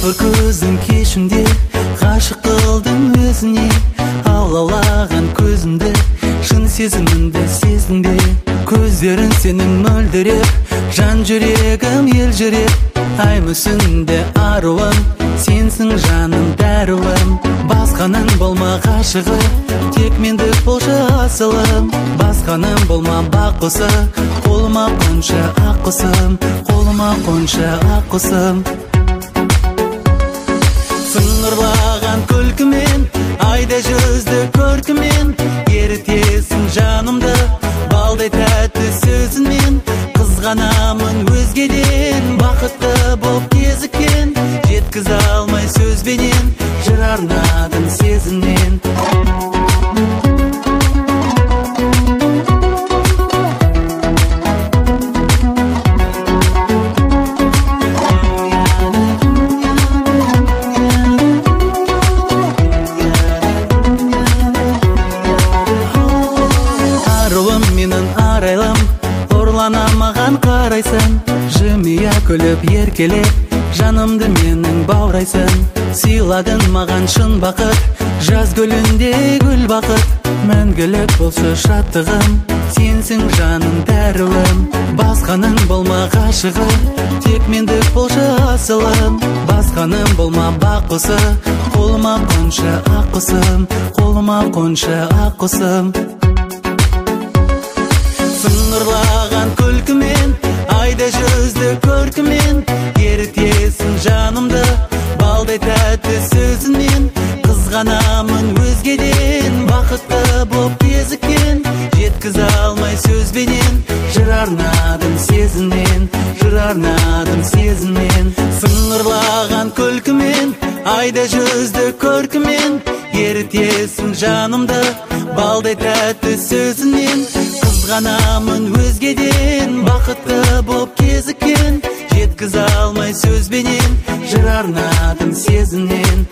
Bir көзің кешімде ғашық қылдым өзіне, алаулаған көзімді шын сезімімді сездің бе? Көздерің сенің мөлдіреп, жан жүрегім елжіреп, ай мүсінде аруым, сенсің жаным дәруім. Басқаның болма ғашығы, тек мендік болшы асылым. Басқаның болма бақұсы, қолыма қоншы ақ құсым, қолыма қоншы ақ құсым. Сыңғырлаған күлкімен, айда жүзді көркімен, ерітесің жанымды балдай тәтті сөзіңмен. Қызғанамын өзгеден, бақытты болып кезіккен, жеткізе алмай сөзбенен, жыр арнадым сезімнен. Менің арайлым, ұрланамаған қарайсың, жымия күліп еркелеп, жанымды менің баурайсың. Сыйладың маған шын бақыт, жаз гүлінде гүл бақыт, мәңгілік болшы шаттығым, сенсің жаным дәруім. Басқаның болма ғашығы, тек мендік болшы асылым. Басқаның болма бақұсы, қолыма қоншы ақ құсым, қолыма қоншы ақ құсым. Сыңғырлаған күлкімен, айда жүзді көркімен, ерітесің жанымды балдай тәтті сөзіңмен. Қызғанамын өзгеден, бақытты болып кезіккен, жеткізе алмай сөзбенен, жыр арнадым сезімнен, жыр арнадым сезімнен. Сыңғырлаған күлкімен, айда жүзді көркімен, ерітесің жанымды балдай тәтті сөзіңмен. Қызғанамын өзгеден, бақытты болып кезіккен, жеткізе алмай сөзбенен, жыр арнадым сезімнен.